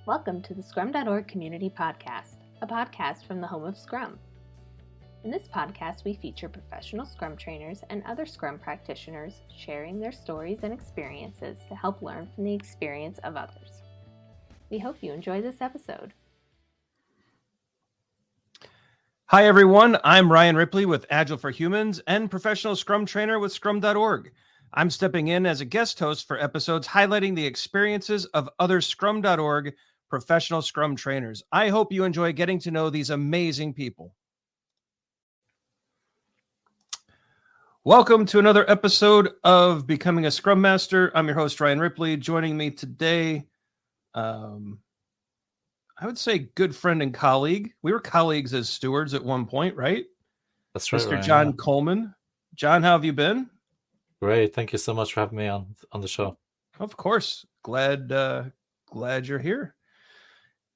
Welcome to the Scrum.org Community Podcast, a podcast from the home of Scrum. In this podcast, we feature professional Scrum trainers and other Scrum practitioners sharing their stories and experiences to help learn from the experience of others. We hope you enjoy this episode. Hi, everyone. I'm Ryan Ripley with Agile for Humans and professional Scrum trainer with Scrum.org. I'm stepping in as a guest host for episodes highlighting the experiences of other Scrum.org professional Scrum trainers. I hope you enjoy getting to know these amazing people. Welcome to another episode of Becoming a Scrum Master. I'm your host, Ryan Ripley. Joining me today, I would say good friend and colleague. We were colleagues as stewards at one point, right? That's right, Mr. Ryan, John yeah. Coleman. John, how have you been? Great. Thank you so much for having me on the show. Of course. Glad you're here.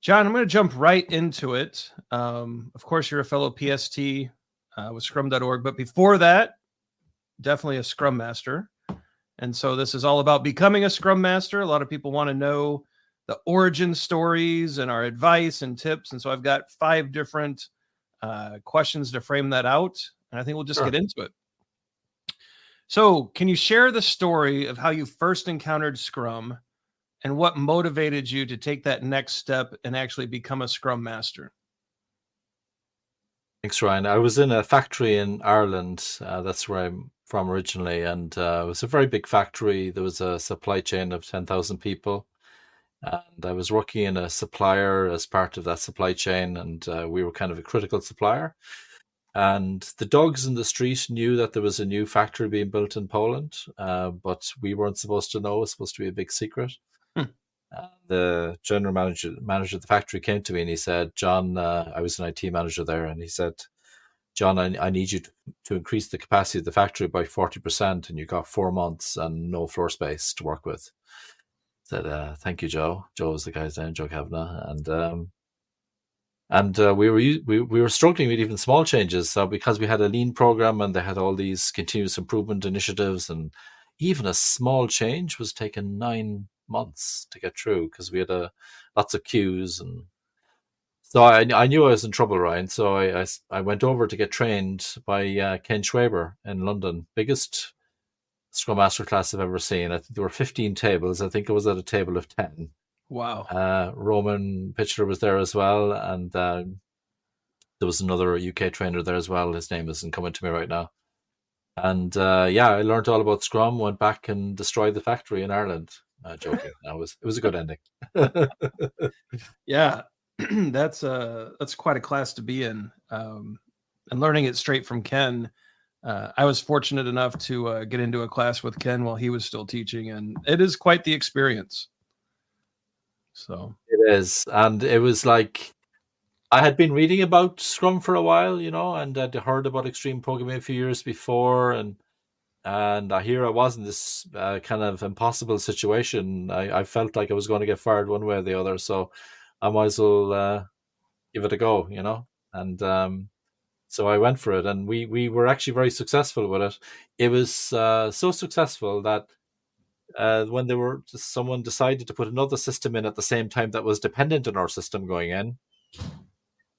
John, I'm going to jump right into it. Of course, you're a fellow PST with Scrum.org, but before that, definitely a Scrum Master. And so this is all about becoming a Scrum Master. A lot of people want to know the origin stories and our advice and tips. And so I've got 5 different questions to frame that out. And I think we'll just get into it. So can you share the story of how you first encountered Scrum and what motivated you to take that next step and actually become a Scrum Master? Thanks, Ryan. I was in a factory in Ireland. That's where I'm from originally. And it was a very big factory. There was a supply chain of 10,000 people. And I was working in a supplier as part of that supply chain. And we were kind of a critical supplier. And the dogs in the street knew that there was a new factory being built in Poland, but we weren't supposed to know. It was supposed to be a big secret. The general manager of the factory came to me and he said, John, I was an IT manager there, and he said, John, I need you to increase the capacity of the factory by 40%, and you got 4 months and no floor space to work with. I said, thank you, Joe. Joe was the guy's name, Joe Kavanagh. And we were struggling with even small changes. So because we had a lean program and they had all these continuous improvement initiatives, and even a small change was taking 9 months to get through because we had lots of queues. And so I knew I was in trouble, Ryan. So I went over to get trained by Ken Schwaber in London, biggest Scrum Master class I've ever seen. I think there were 15 tables. I think I was at a table of 10. Wow. Roman Pitcher was there as well, and there was another UK trainer there as well. His name isn't coming to me right now. And I learned all about Scrum, went back and destroyed the factory in Ireland. Joking. It was a good ending. Yeah, that's quite a class to be in. And learning it straight from Ken. I was fortunate enough to get into a class with Ken while he was still teaching, and it is quite the experience. So it is, and it was like I had been reading about Scrum for a while, and I'd heard about extreme programming a few years before, and here I was in this kind of impossible situation. I felt like I was going to get fired one way or the other, so I might as well give it a go, And so I went for it, and we were actually very successful with it. It was so successful that when someone decided to put another system in at the same time that was dependent on our system going in,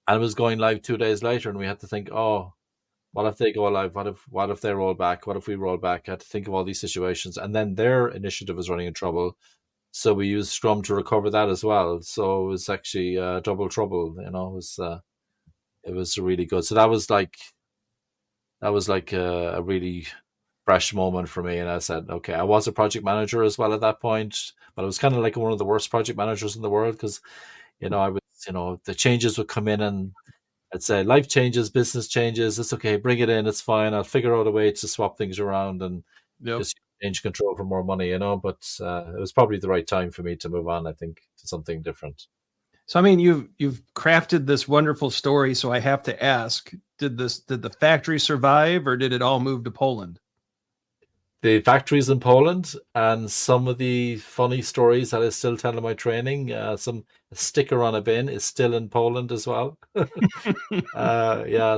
and it was going live 2 days later, and we had to think, what if they go live? What if they roll back? What if we roll back? I had to think of all these situations, and then their initiative was running in trouble, so we used Scrum to recover that as well. So it was actually double trouble. It was really good. So that was like a really fresh moment for me, and I said, okay, I was a project manager as well at that point, but I was kind of like one of the worst project managers in the world because, I was, the changes would come in and I'd say life changes, business changes. It's okay, bring it in, it's fine. I'll figure out a way to swap things around and just change control for more money, But it was probably the right time for me to move on, I think, to something different. So, I mean, you've crafted this wonderful story. So I have to ask, did the factory survive, or did it all move to Poland? The factories in Poland, and some of the funny stories that I still tell in my training. Some sticker on a bin is still in Poland as well.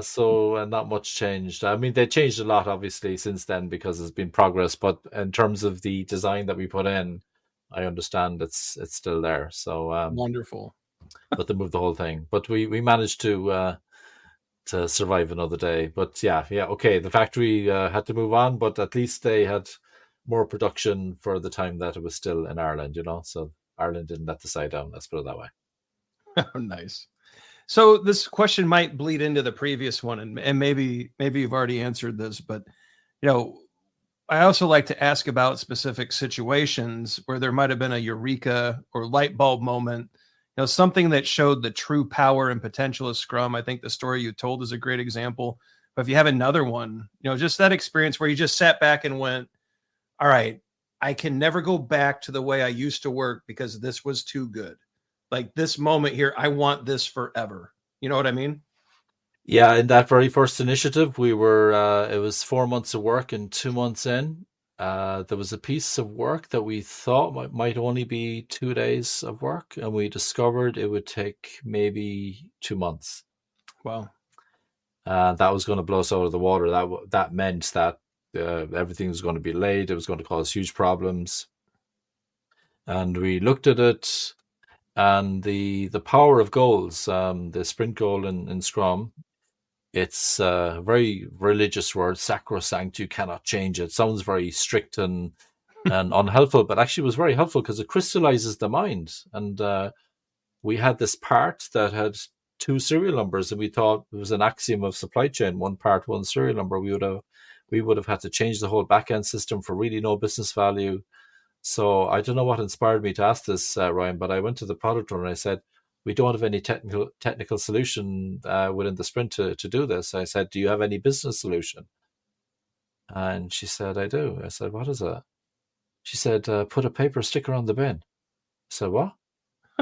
So not much changed. I mean, they changed a lot, obviously, since then because there's been progress. But in terms of the design that we put in, I understand it's still there. So Wonderful. but they moved the whole thing. But we managed to survive another day. But yeah, okay. The factory had to move on, but at least they had more production for the time that it was still in Ireland. So Ireland didn't let the site down. Let's put it that way. Oh, nice. So this question might bleed into the previous one, and maybe you've already answered this, but I also like to ask about specific situations where there might have been a eureka or light bulb moment, something that showed the true power and potential of Scrum. I think the story you told is a great example. But if you have another one, just that experience where you just sat back and went, all right, I can never go back to the way I used to work because this was too good. Like this moment here, I want this forever. You know what I mean? Yeah, in that very first initiative, we were, it was 4 months of work, and 2 months in, there was a piece of work that we thought might only be 2 days of work, and we discovered it would take maybe 2 months. Wow. That was going to blow us out of the water. That meant that everything was going to be late. It was going to cause huge problems. And we looked at it, and the power of goals, the sprint goal in Scrum, it's a very religious word, sacrosanct. You cannot change it. Sounds very strict and unhelpful, but actually was very helpful because it crystallizes the mind. And we had this part that had 2 serial numbers, and we thought it was an axiom of supply chain: one part, one serial number. We would have had to change the whole back-end system for really no business value. So I don't know what inspired me to ask this, Ryan, but I went to the product owner and I said, we don't have any technical solution within the sprint to do this. I said, do you have any business solution? And she said, I do. I said, what is that? She said, put a paper sticker on the bin. I said, what?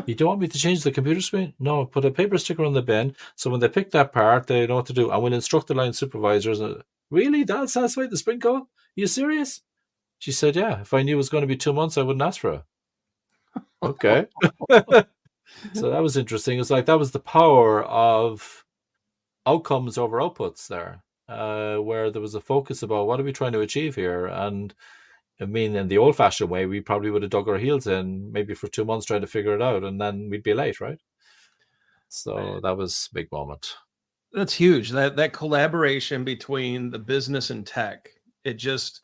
You don't want me to change the computer screen? No, put a paper sticker on the bin, so when they pick that part, they know what to do. And we'll instruct the line supervisors. Really? That'll satisfy the sprint goal? Are you serious? She said, yeah. If I knew it was going to be 2 months, I wouldn't ask for it. Okay. So that was interesting. It's like that was the power of outcomes over outputs there, where there was a focus about what are we trying to achieve here. And I mean, in the old-fashioned way, we probably would have dug our heels in maybe for 2 months trying to figure it out, and then we'd be late, right? So that was a big moment. That's huge. That collaboration between the business and tech. It just,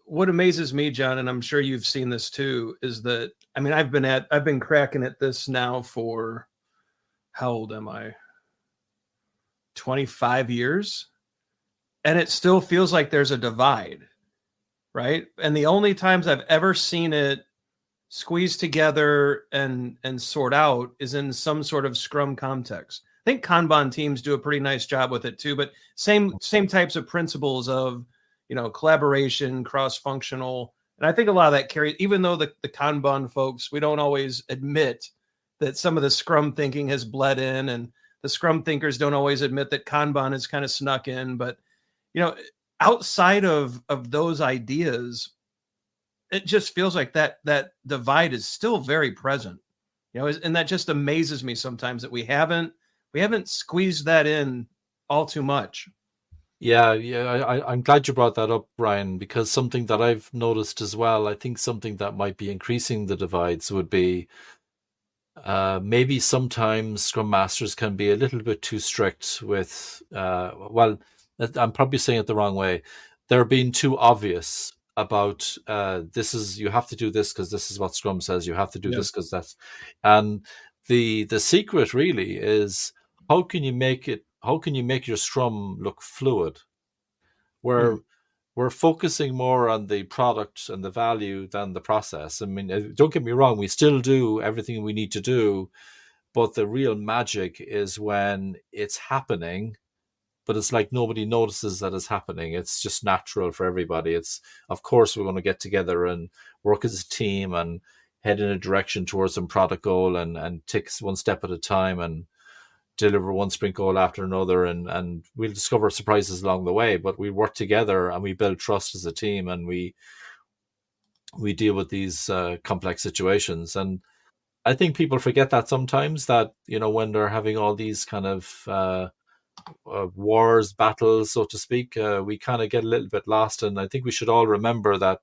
what amazes me, John, and I'm sure you've seen this too, is that I've been cracking at this now for, how old am I? 25 years, and it still feels like there's a divide, right? And the only times I've ever seen it squeeze together and sort out is in some sort of Scrum context. I think Kanban teams do a pretty nice job with it too, but same types of principles of, collaboration, cross-functional. And I think a lot of that carries, even though the Kanban folks, we don't always admit that some of the Scrum thinking has bled in, and the Scrum thinkers don't always admit that Kanban has kind of snuck in. But, outside of those ideas, it just feels like that divide is still very present, and that just amazes me sometimes that we haven't squeezed that in all too much. Yeah, I'm glad you brought that up, Ryan, because something that I've noticed as well, I think something that might be increasing the divides would be maybe sometimes Scrum Masters can be a little bit too strict with, well, I'm probably saying it the wrong way. They're being too obvious about you have to do this because this is what Scrum says. You have to do this because that's, and the secret really is how can you make your Scrum look fluid? We're focusing more on the product and the value than the process. I mean, don't get me wrong, we still do everything we need to do, but the real magic is when it's happening, but it's like nobody notices that it's happening. It's just natural for everybody. It's, of course, we're going to get together and work as a team and head in a direction towards some product goal and take one step at a time and deliver one sprint goal after another, and we'll discover surprises along the way, but we work together and we build trust as a team, and we deal with these complex situations. And I think people forget that sometimes, that when they're having all these kind of wars, battles, so to speak, we kind of get a little bit lost. And I think we should all remember that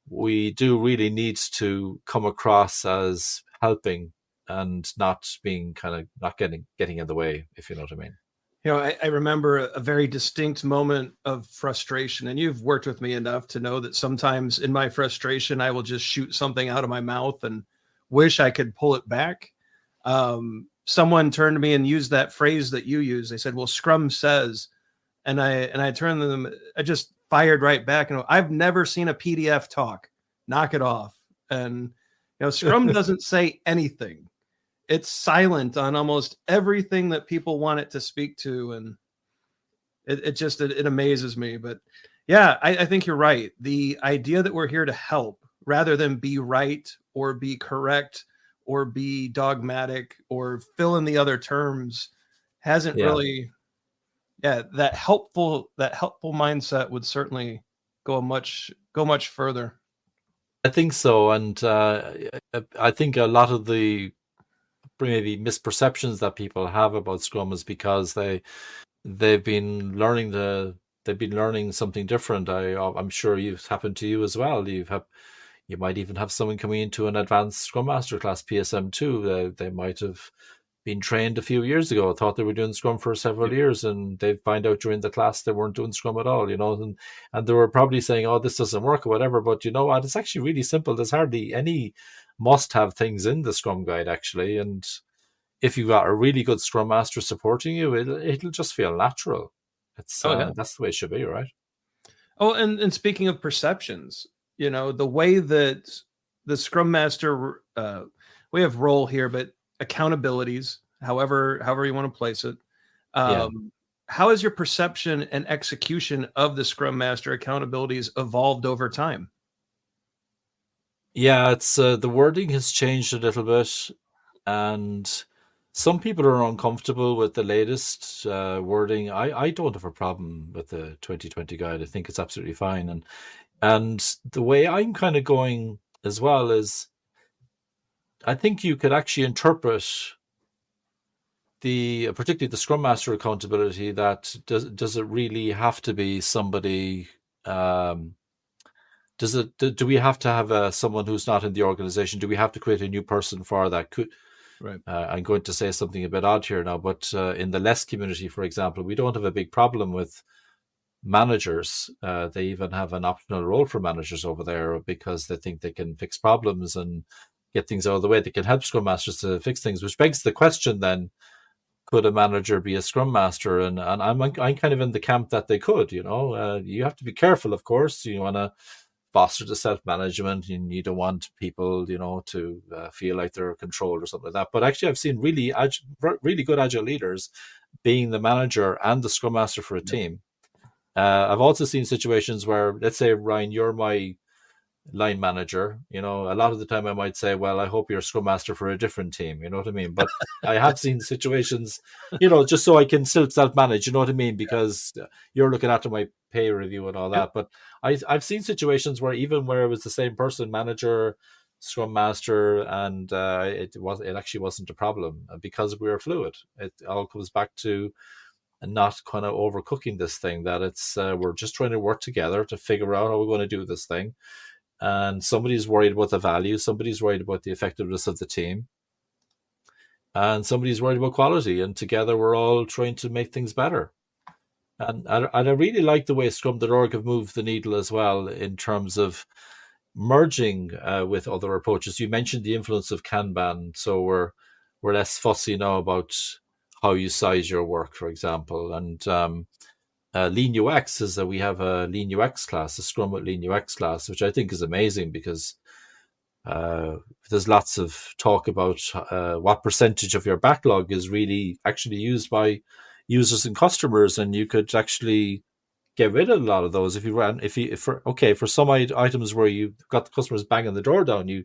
we do really need to come across as helping and not being not getting in the way, if you know what I mean. I remember a very distinct moment of frustration, and you've worked with me enough to know that sometimes in my frustration, I will just shoot something out of my mouth and wish I could pull it back. Someone turned to me and used that phrase that you use. They said, "Well, Scrum says," and I turned to them. I just fired right back, and I've never seen a PDF talk. Knock it off. And Scrum doesn't say anything. It's silent on almost everything that people want it to speak to, and it amazes me. But yeah, I think you're right. The idea that we're here to help rather than be right or be correct or be dogmatic or fill in the other terms hasn't really, that helpful mindset would certainly go much further. I think so, and I think a lot of the maybe misperceptions that people have about Scrum is because they've been learning something different. I'm sure you've happened to you as well. You might even have someone coming into an advanced Scrum Master class, PSM2. They might have been trained a few years ago, thought they were doing Scrum for several years, and they find out during the class they weren't doing Scrum at all, and they were probably saying, "Oh, this doesn't work," or whatever. But you know what? It's actually really simple. There's hardly any must-have things in the Scrum Guide, actually, and if you've got a really good Scrum Master supporting you, it'll just feel natural. It's that's the way it should be, right? Oh, and speaking of perceptions, the way that the Scrum Master, we have role here, but accountabilities, however you want to place it. How has your perception and execution of the Scrum Master accountabilities evolved over time? Yeah, it's the wording has changed a little bit, and some people are uncomfortable with the latest wording. I don't have a problem with the 2020 guide. I think it's absolutely fine, and the way I'm kind of going as well is, I think you could actually interpret particularly the Scrum Master accountability, that does it really have to be somebody? Do we have to have someone who's not in the organization? Do we have to create a new person for that? Right. I'm going to say something a bit odd here now, but in the less community, for example, we don't have a big problem with managers. They even have an optional role for managers over there because they think they can fix problems and get things out of the way. They can help Scrum Masters to fix things, which begs the question then, could a manager be a Scrum Master? And I'm kind of in the camp that they could. You have to be careful, of course. You want to foster the self-management, and you don't want people, to feel like they're controlled or something like that. But actually, I've seen really good agile leaders being the manager and the Scrum Master for a team. I've also seen situations where, let's say, Ryan, you're my line manager. A lot of the time I might say, well, I hope you're a Scrum Master for a different team. You know what I mean? But I have seen situations, just so I can still self-manage, you know what I mean? Because you're looking after my pay review and all that. But I've seen situations where even where it was the same person, manager, Scrum Master, and it actually wasn't a problem because we were fluid. It all comes back to not kind of overcooking this thing, that it's we're just trying to work together to figure out how we're going to do this thing. And somebody's worried about the value, somebody's worried about the effectiveness of the team, and somebody's worried about quality. And together we're all trying to make things better. And I really like the way Scrum.org have moved the needle as well in terms of merging with other approaches. You mentioned the influence of Kanban, so we're less fussy now about how you size your work, for example. And Lean UX is that we have a Lean UX class, a Scrum with Lean UX class, which I think is amazing because there's lots of talk about what percentage of your backlog is really actually used by users and customers, and you could actually get rid of a lot of those for some items where you've got the customers banging the door down, you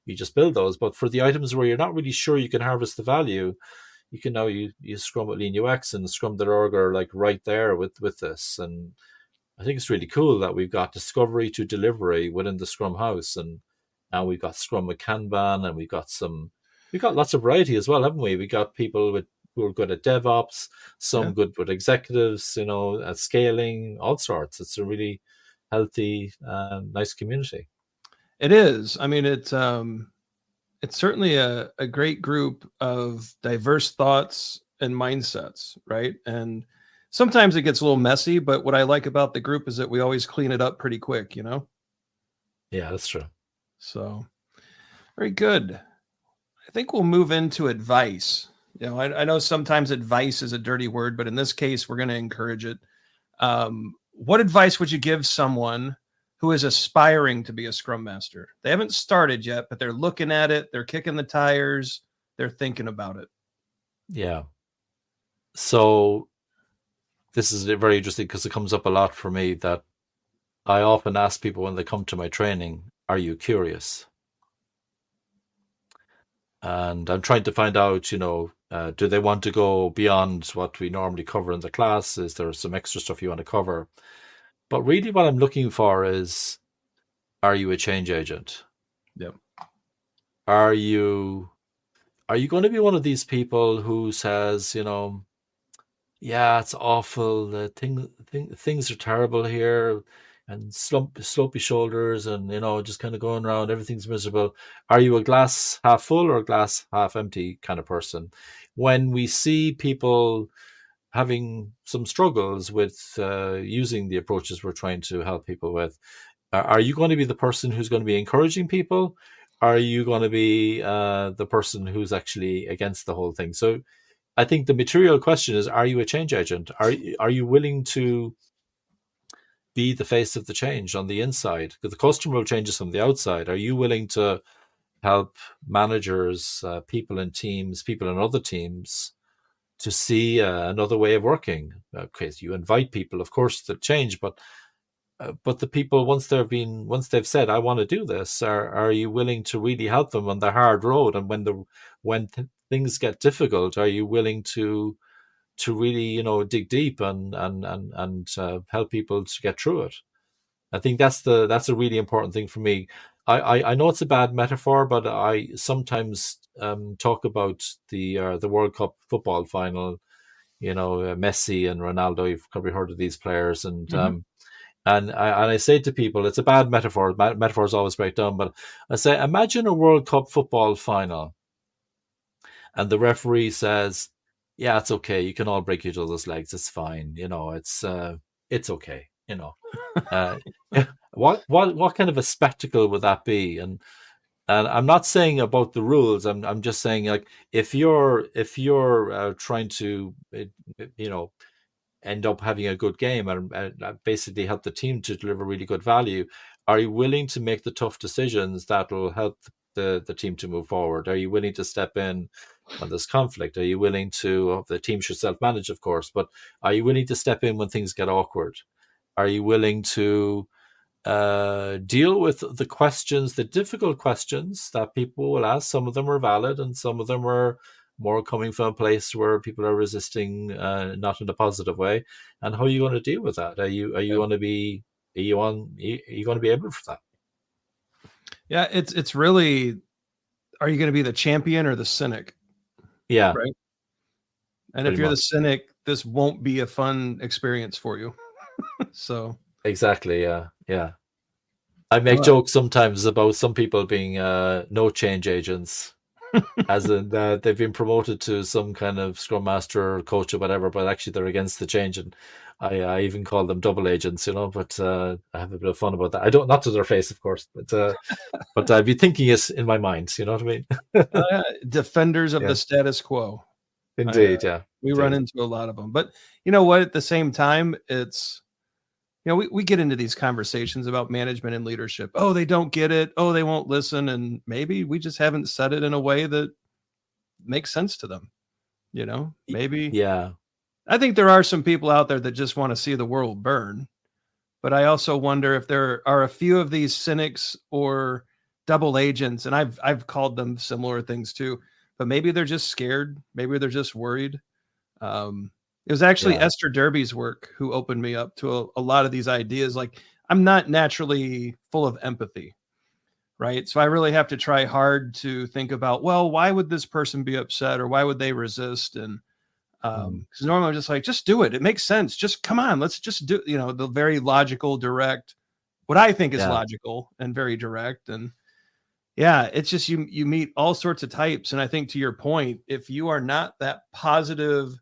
just build those. But for the items where you're not really sure you can harvest the value, you can now use Scrum with Lean UX, and Scrum.org are like right there with this. And I think it's really cool that we've got discovery to delivery within the Scrum house, and now we've got Scrum with Kanban, and we've got lots of variety as well, haven't we? We got people who are good at DevOps, some good with executives, at scaling, all sorts. It's a really healthy, nice community. It is. I mean, it's certainly a great group of diverse thoughts and mindsets, right? And sometimes it gets a little messy, but what I like about the group is that we always clean it up pretty quick, you know? Yeah, that's true. So very good. I think we'll move into advice. You know, I know sometimes advice is a dirty word, but in this case, we're going to encourage it. What advice would you give someone who is aspiring to be a Scrum Master? They haven't started yet, but they're looking at it. They're kicking the tires. They're thinking about it. Yeah. So this is very interesting because it comes up a lot for me that I often ask people when they come to my training, are you curious? And I'm trying to find out, do they want to go beyond what we normally cover in the class? Is there some extra stuff you want to cover? But really what I'm looking for is, are you a change agent? Yep. Are you going to be one of these people who says, yeah, it's awful. Things are terrible here, and slopey shoulders, and just kind of going around. Everything's miserable. Are you a glass half full or a glass half empty kind of person? When we see people having some struggles with using the approaches we're trying to help people with, are you going to be the person who's going to be encouraging people? Are you going to be the person who's actually against the whole thing? So I think the material question is, are you a change agent? Are you willing to be the face of the change on the inside? Because the customer will change us from the outside. Are you willing to help managers, people in teams, people in other teams to see another way of working? Okay, so you invite people, of course, to change, but the people, once they've said, I want to do this, are you willing to really help them on the hard road? And when things get difficult, are you willing to really, dig deep and help people to get through it? I think that's a really important thing for me. I know it's a bad metaphor, but I sometimes talk about the World Cup football final. Messi and Ronaldo. You've probably heard of these players, and Mm-hmm. I say to people, it's a bad metaphor. Metaphors always break down, but I say, imagine a World Cup football final, and the referee says, "Yeah, it's okay. You can all break each other's legs. It's fine. It's okay. Uh, what kind of a spectacle would that be?" And I'm not saying about the rules. I'm just saying, like, if you're trying to end up having a good game and basically help the team to deliver really good value, are you willing to make the tough decisions that will help the team to move forward? Are you willing to step in when there's conflict? Are you willing to, the team should self-manage, of course, but are you willing to step in when things get awkward? Are you willing to deal with the questions, the difficult questions that people will ask? Some of them are valid, and some of them are more coming from a place where people are resisting, not in a positive way. And how are you going to deal with that? Are you going to be are you going to be able for that? Yeah, it's really, are you going to be the champion or the cynic? Yeah, right. And if pretty you're the much. cynic, this won't be a fun experience for you. So Exactly. Yeah. I make uh, jokes sometimes about some people being no change agents, as in they've been promoted to some kind of scrum master or coach or whatever, but actually they're against the change. And I even call them double agents, but I have a bit of fun about that. I don't, not to their face, of course, but I'd be thinking it in my mind. You know what I mean? defenders of Yeah, the status quo. indeed. Yeah, We run indeed. into a lot of them. But you know what? At the same time, it's, we get into these conversations about management and leadership. Oh, they don't get it. Oh, they won't listen. And maybe we just haven't said it in a way that makes sense to them. Maybe Yeah, I think there are some people out there that just want to see the world burn. But I also wonder if there are a few of these cynics or double agents, and I've called them similar things too. But maybe they're just scared. Maybe they're just worried. It was actually yeah, Esther Derby's work who opened me up to a lot of these ideas. Like, I'm not naturally full of empathy, right? So I really have to try hard to think about, well, why would this person be upset or why would they resist? And because normally I'm just like, just do it. It makes sense. Just come on, let's just do, the very logical, direct, what I think is Yeah. logical and very direct. And yeah, it's just you meet all sorts of types. And I think to your point, if you are not that positive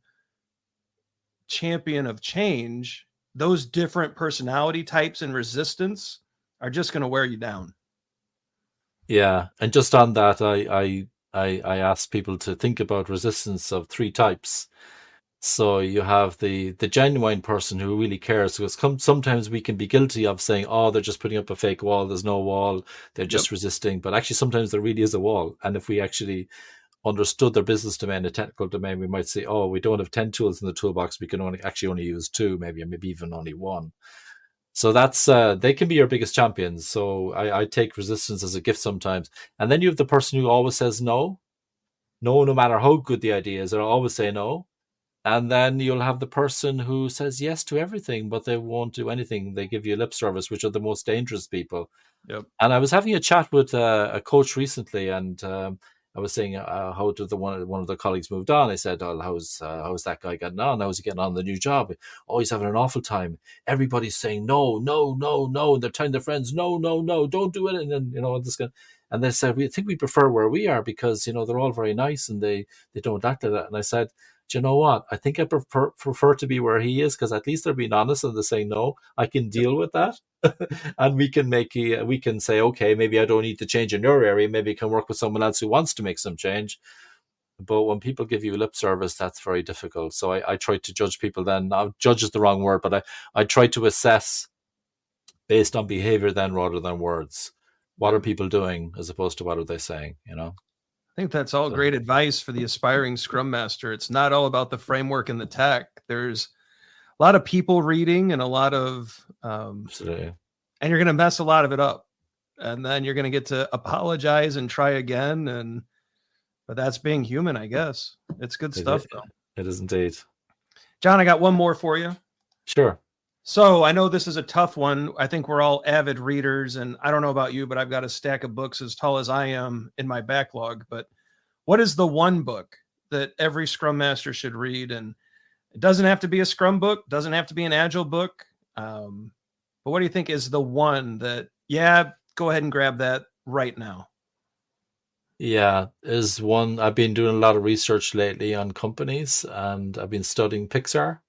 champion of change, those different personality types and resistance are just going to wear you down. Yeah. And just on that, I asked people to think about resistance of three types. So you have the genuine person who really cares, because sometimes we can be guilty of saying, "Oh, they're just putting up a fake wall. There's no wall. They're Yep. just resisting." But actually, sometimes there really is a wall. And if we actually understood their business domain, a technical domain, we might say, "Oh, we don't have 10 tools in the toolbox. We can only use two, maybe even only one." So that's they can be your biggest champions. So I take resistance as a gift sometimes. And then you have the person who always says no, no matter how good the idea is. They'll always say no. And then you'll have the person who says yes to everything, but they won't do anything. They give you lip service, which are the most dangerous people. Yep. And I was having a chat with a coach recently, and I was saying, how did one of the colleagues moved on? I said, "Oh, how's that guy getting on? How's he getting on the new job? Oh, he's having an awful time. Everybody's saying no, no, no, no, and they're telling their friends, no, no, no, don't do it." And then this guy, and they said, "We think we prefer where we are because they're all very nice and they don't act like that." And I said, "Do you know what? I think I prefer to be where he is, because at least they're being honest and they're saying no. I can Yep. deal with that." And we can say, okay, maybe I don't need to change in your area. Maybe I can work with someone else who wants to make some change. But when people give you lip service, that's very difficult. So I try to judge people then. Now, judge is the wrong word, but I try to assess based on behavior then rather than words. What are Right. people doing as opposed to what are they saying, I think that's all So, great advice for the aspiring Scrum Master. It's not all about the framework and the tech. There's a lot of people reading and a lot of, absolutely. and you're going to mess a lot of it up. And then you're going to get to apologize and try again. But that's being human, I guess. It's good stuff, though. It is indeed. John, I got one more for you. Sure. So I know this is a tough one. I think we're all avid readers, and I don't know about you, but I've got a stack of books as tall as I am in my backlog. But what is the one book that every Scrum Master should read? And it doesn't have to be a Scrum book, doesn't have to be an Agile book. But what do you think is the one that, yeah, go ahead and grab that right now? Yeah, is one. I've been doing a lot of research lately on companies, and I've been studying Pixar.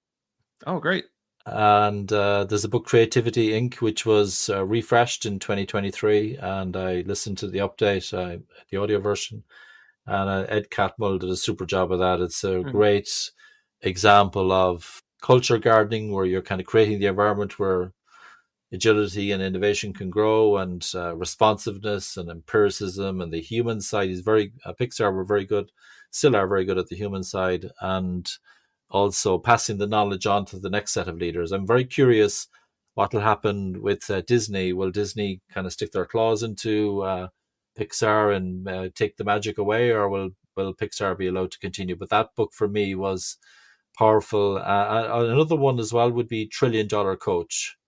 Oh, great. And there's a book, Creativity Inc., which was refreshed in 2023, and I listened to the update, the audio version, and Ed Catmull did a super job of that. It's a great example of culture gardening, where you're kind of creating the environment where agility and innovation can grow, and responsiveness and empiricism, and the human side is Pixar were very good, still are very good at the human side, and also passing the knowledge on to the next set of leaders. I'm very curious what will happen with Disney. Will Disney kind of stick their claws into Pixar and take the magic away, or will Pixar be allowed to continue? But that book for me was powerful. Another one as well would be Trillion Dollar Coach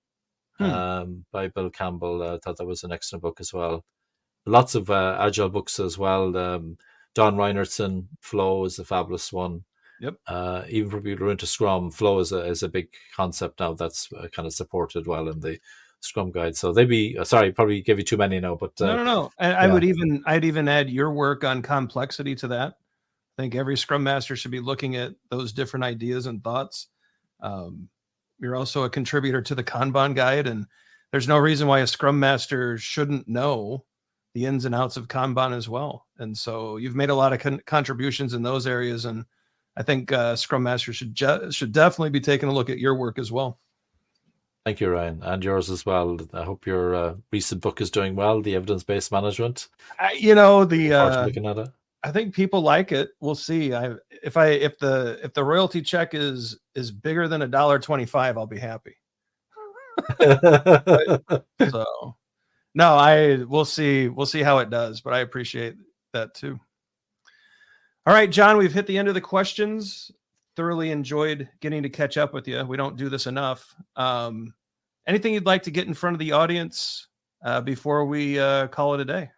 by Bill Campbell. I thought that was an excellent book as well. Lots of agile books as well. Don Reinertson, Flow is a fabulous one. Yep. Even for people who are into Scrum, Flow is a big concept now that's kind of supported well in the Scrum guide. So they'd be sorry, probably give you too many now, but No. I'd even add your work on complexity to that. I think every Scrum Master should be looking at those different ideas and thoughts. You're also a contributor to the Kanban guide, and there's no reason why a Scrum Master shouldn't know the ins and outs of Kanban as well. And so you've made a lot of contributions in those areas, and I think Scrum Master should definitely be taking a look at your work as well. Thank you, Ryan, and yours as well. I hope your recent book is doing well, the evidence-based management. Looking at it. I think people like it. We'll see. If the royalty check is bigger than $1.25, I'll be happy. So no, we'll see how it does, but I appreciate that too. All right, John, we've hit the end of the questions. Thoroughly enjoyed getting to catch up with you. We don't do this enough. Anything you'd like to get in front of the audience before we call it a day?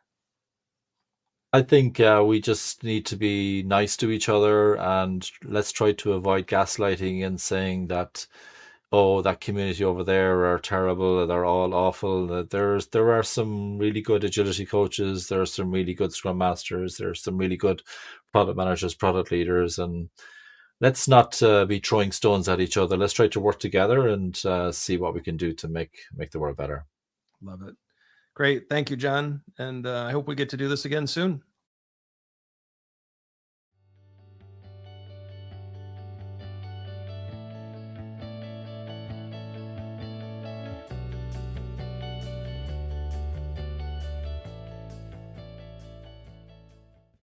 I think we just need to be nice to each other, and let's try to avoid gaslighting and saying that oh, that community over there are terrible, they're all awful. There are some really good agility coaches, there are some really good Scrum Masters, there are some really good product managers, product leaders, and let's not be throwing stones at each other. Let's try to work together and see what we can do to make the world better. Love it. Great. Thank you, John. And I hope we get to do this again soon.